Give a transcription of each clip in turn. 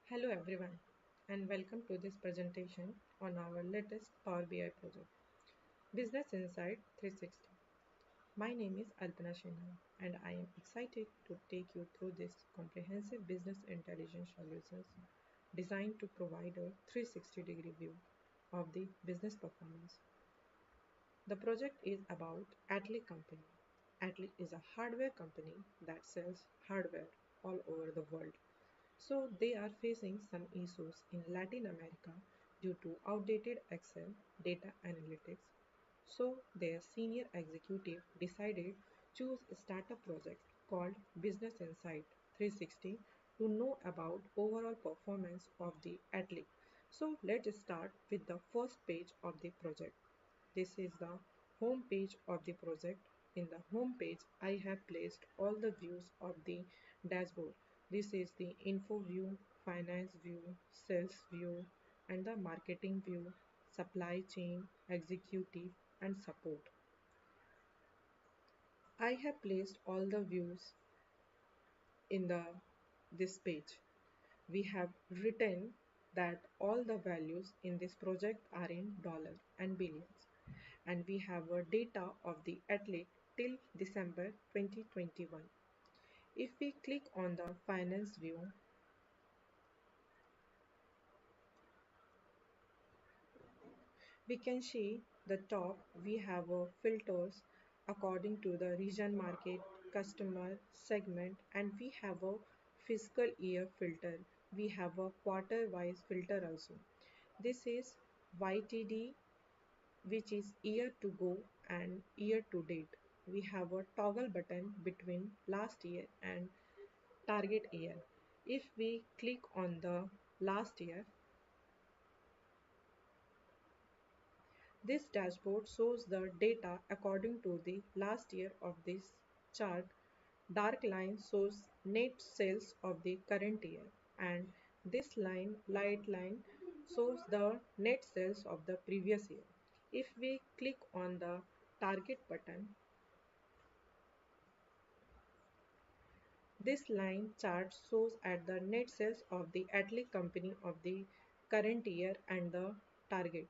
Hello everyone and welcome to this presentation on our latest Power BI project, Business Insight 360. My name is Alpana Sinha and I am excited to take you through this comprehensive business intelligence solutions designed to provide a 360-degree view of the business performance. The project is about Atlee Company. Atlee is a hardware company that sells hardware all over the world. So they are facing some issues in Latin America due to outdated Excel data analytics. So their senior executive decided choose a startup project called Business Insight 360 to know about overall performance of the athlete. So let's start with the first page of the project. This is the home page of the project. In the home page, I have placed all the views of the dashboard. This is the info view, finance view, sales view, and the marketing view, supply chain, executive, and support. I have placed all the views in this page. We have written that all the values in this project are in dollar and billions, and we have a data of the athlete till December 2021. If we click on the finance view, we can see the top we have filters according to the region, market, customer segment, and we have a fiscal year filter. We have a quarter wise filter also. This is YTD, which is year to go and year to date. We have a toggle button between last year and target year. If we click on the last year, this dashboard shows the data according to the last year of this chart. Dark line shows net sales of the current year and this light line shows the net sales of the previous year. If we click on the target button, this line chart shows at the net sales of the Atlee company of the current year and the target.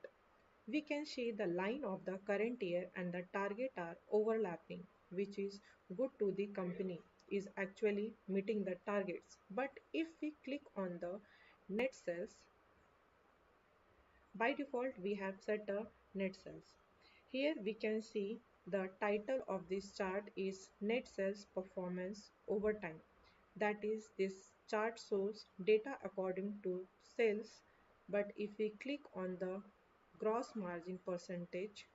We can see the line of the current year and the target are overlapping, which is good to the company is actually meeting the targets. But if we click on the net sales, by default we have set a net sales. Here we can see the title of this chart is net sales performance over time. That is, this chart shows data according to sales, but if we click on the gross margin percentage,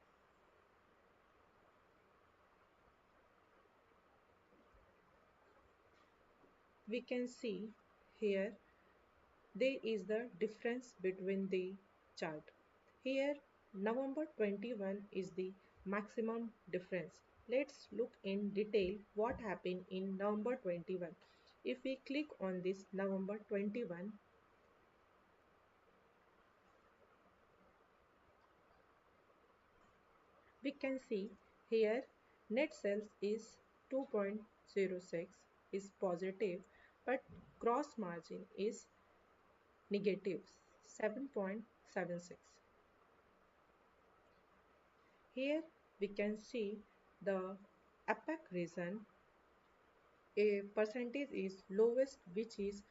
we can see here there is the difference between the chart. Here November 21 is the maximum difference. Let's look in detail what happened in November 21. If we click on this November 21, we can see here net sales is 2.06 is positive, but gross margin is negative 7.76. Here we can see the APAC region a percentage is lowest, which is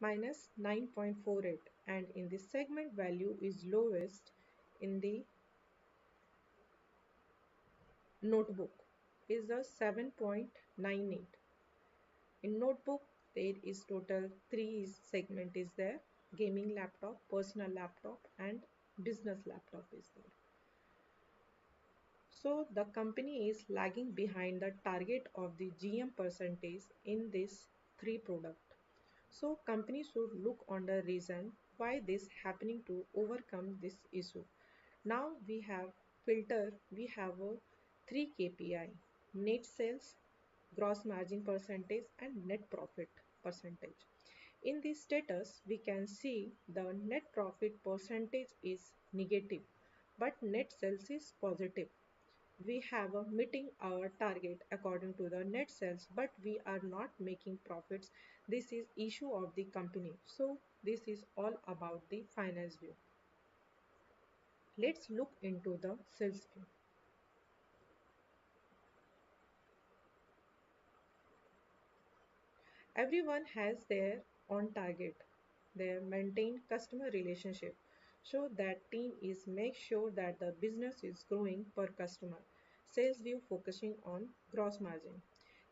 minus 9.48, and in the segment value is lowest in the notebook is a 7.98. In notebook there is total three segment is there: gaming laptop, personal laptop, and business laptop is there. So the company is lagging behind the target of the GM percentage in this three product. So company should look on the reason why this happening to overcome this issue. Now we have filter, we have a three KPI: net sales, gross margin percentage, and net profit percentage. In this status, we can see the net profit percentage is negative, but net sales is positive. We have a meeting our target according to the net sales, but we are not making profits. This is issue of the company. So this is all about the finance view. Let's look into the sales view. Everyone has their own target, their maintain customer relationship. So that team is make sure that the business is growing per customer. Sales view focusing on gross margin.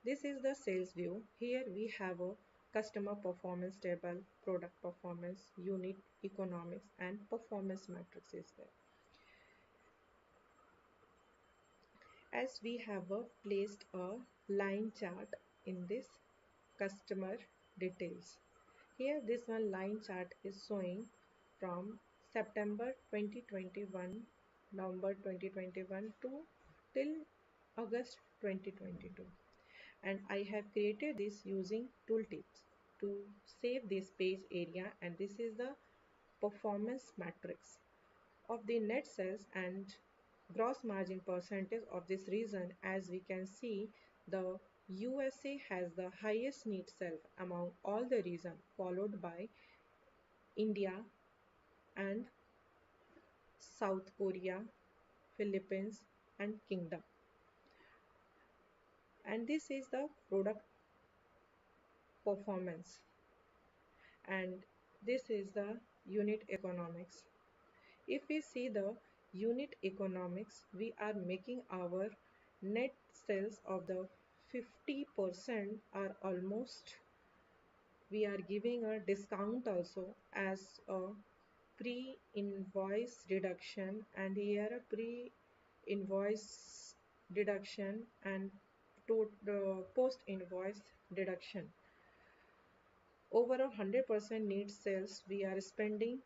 This is the sales view. Here we have a customer performance table, product performance, unit economics, and performance matrix is there. As we have placed a line chart in this customer details. Here this one line chart is showing from September 2021, November 2021 to till August 2022. And I have created this using tooltips to save this page area, and this is the performance matrix of the net sales and gross margin percentage of this region. As we can see, the USA has the highest net sales among all the region, followed by India and South Korea, Philippines and Kingdom. And this is the product performance, and this is the unit economics. If we see the unit economics, we are making our net sales of the 50% are almost, we are giving a discount also as a pre-invoice deduction, and here a pre-invoice deduction and post-invoice deduction. Over 100% net sales, we are spending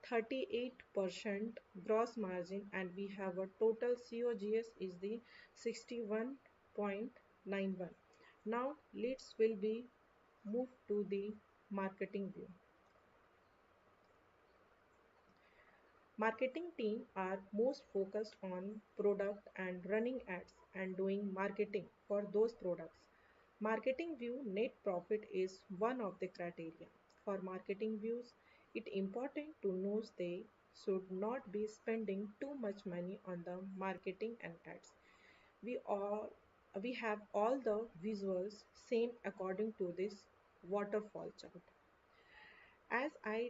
38% gross margin, and we have a total COGS is the 61.91. Now let's will be move to the marketing view. Marketing team are most focused on product and running ads and doing marketing for those products. Marketing view net profit is one of the criteria. For marketing views, it important to know they should not be spending too much money on the marketing and ads. We all we have all the visuals same according to this waterfall chart. As I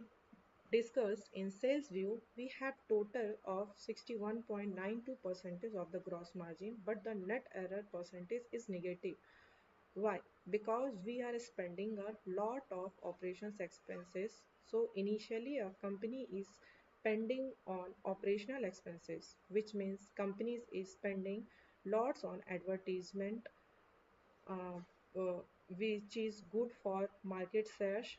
discussed in sales view, we have total of 61.92% of the gross margin, but the net error percentage is negative. Why? Because we are spending a lot of operations expenses. So initially a company is spending on operational expenses, which means companies is spending lots on advertisement, uh, uh, which is good for market search,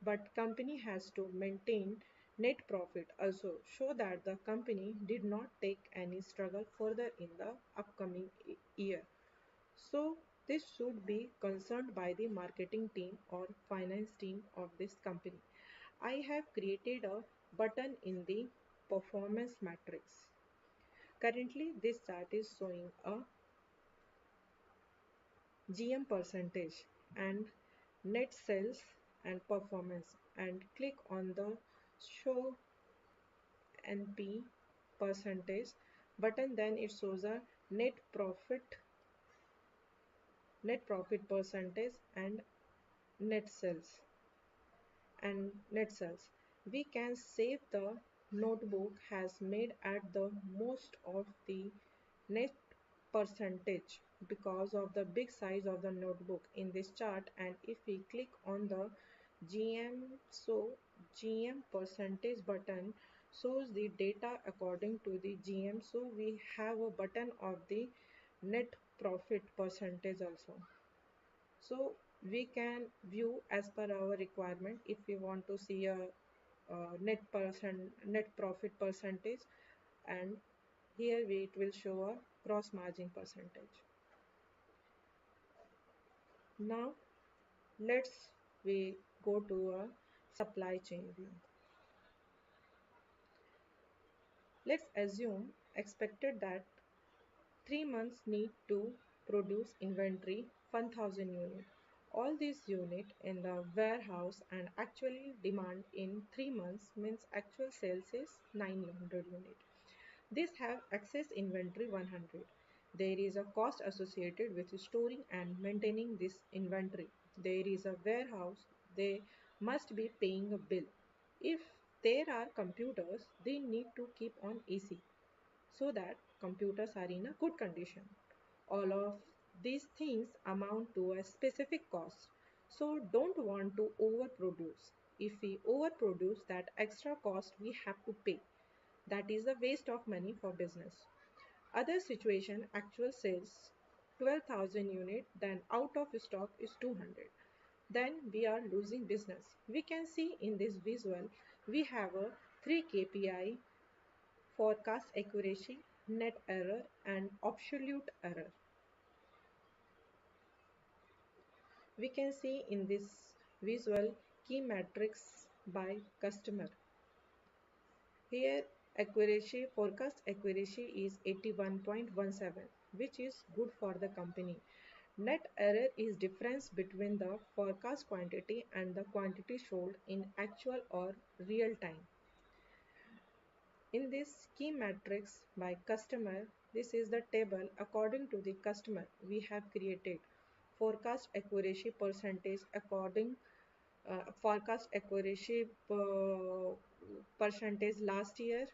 but company has to maintain net profit also, show that the company did not take any struggle further in the upcoming year. So this should be concerned by the marketing team or finance team of this company. I have created a button in the performance matrix. Currently this chart is showing a GM percentage and net sales and performance, and click on the show NP percentage button, then it shows a net profit percentage and net sales we can save the notebook has made at the most of the net percentage because of the big size of the notebook in this chart. And if we click on the GM, so GM percentage button shows the data according to the GM, so we have a button of the net profit percentage also. So we can view as per our requirement. If we want to see a net profit percentage, and here it will show a gross margin percentage. Now let's we go to a supply chain view. Let's assume expected that 3 months need to produce inventory 1000 units. All these unit in the warehouse and actually demand in 3 months means actual sales is 900 unit. These have excess inventory 100. There is a cost associated with storing and maintaining this inventory. There is a warehouse. They must be paying a bill. If there are computers, they need to keep on AC so that computers are in a good condition. All of these things amount to a specific cost. So don't want to overproduce. If we overproduce, that extra cost we have to pay. That is a waste of money for business. Other situation, actual sales 12,000 unit, then out of stock is 200. Then we are losing business. We can see in this visual we have a 3 KPI: forecast accuracy, net error and absolute error. We can see in this visual key metrics by customer. Here accuracy, forecast accuracy is 81.17, which is good for the company. Net error is difference between the forecast quantity and the quantity sold in actual or real time. In this key matrix by customer, this is the table according to the customer we have created. Forecast accuracy percentage according forecast accuracy percentage last year,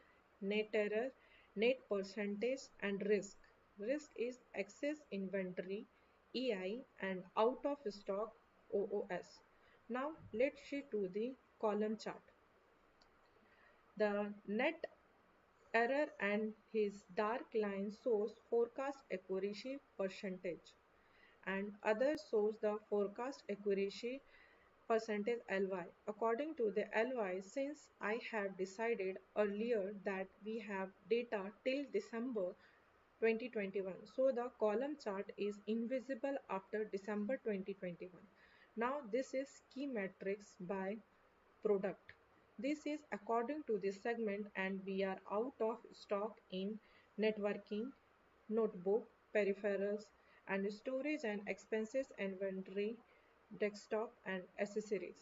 net error, net percentage and risk. Risk is excess inventory, EI and out of stock OOS. Now let's see to the column chart. The net error and his dark line shows forecast accuracy percentage and other shows the forecast accuracy percentage LY. According to the LY, since I have decided earlier that we have data till December 2021, so the column chart is invisible after December 2021. Now this is key metrics by product. This is according to this segment and we are out of stock in networking, notebook, peripherals and storage and expenses inventory, desktop and accessories.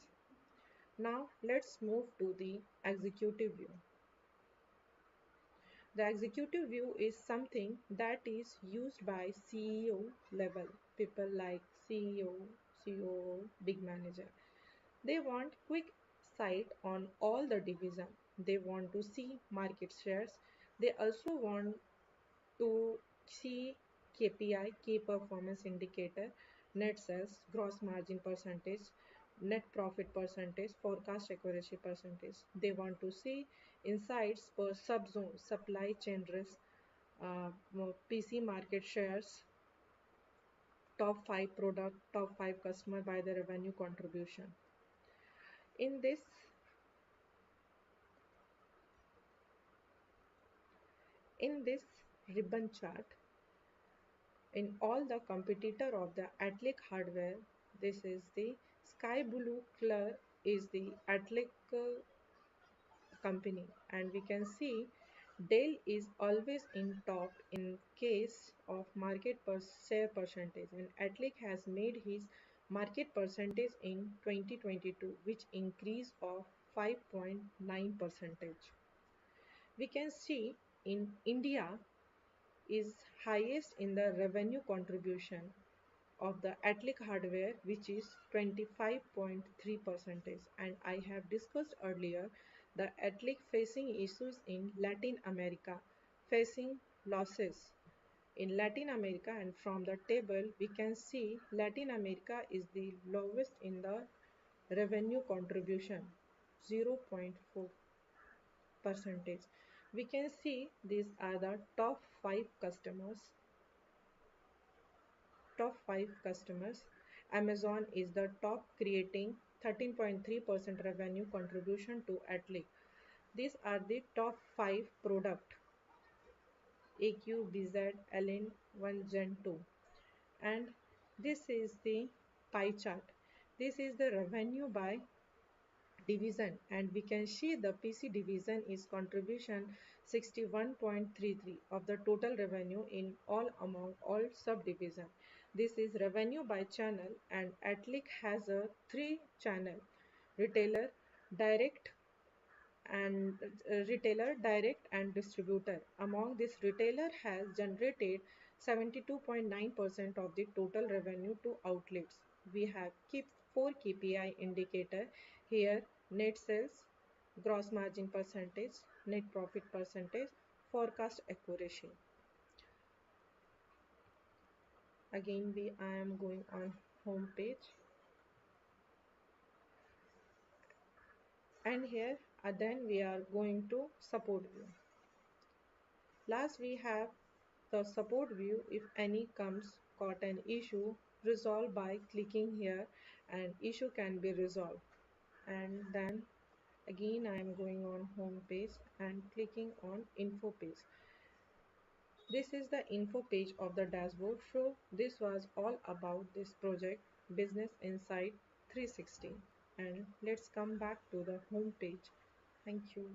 Now let's move to the executive view. The executive view is something that is used by CEO level people like CEO, COO, big manager. They want quick sight on all the division. They want to see market shares. They also want to see KPI, key performance indicator, net sales, gross margin percentage, net profit percentage, forecast accuracy percentage. They want to see insights per subzone, supply chain risk, PC market shares, top 5 product, top 5 customer by the revenue contribution. In this in this ribbon chart, in all the competitor of the Atlic hardware, this is the sky blue color is the Atlic company and we can see Dell is always in top in case of market per share percentage and Atlic has made his market percentage in 2022 which increase of 5.9 percentage. We can see in India is highest in the revenue contribution of the Atlic hardware which is 25.3 percentage and I have discussed earlier the Atlic facing issues in Latin America, facing losses in Latin America and from the table we can see Latin America is the lowest in the revenue contribution 0.4 percentage. We can see these are the top 5 customers. Amazon is the top creating 13.3% revenue contribution to Atlic. These are the top 5 product AQ, BZ, Allen 1 Gen 2 and this is the pie chart. This is the revenue by division and we can see the PC division is contribution 61.33 of the total revenue in all among all subdivision. This is revenue by channel, and Atlic has a three channel: retailer, direct direct and distributor. Among this, retailer has generated 72.9% of the total revenue to outlets. We have keep four KPI indicator here: net sales, gross margin percentage, net profit percentage, forecast accuracy. Again, I am going on home page, and here then we are going to support view. Last we have the support view. If any comes caught an issue, resolve by clicking here and issue can be resolved. And then again I am going on home page and clicking on info page. This is the info page of the dashboard. So this was all about this project Business Insight 360, and let's come back to the home page. Thank you.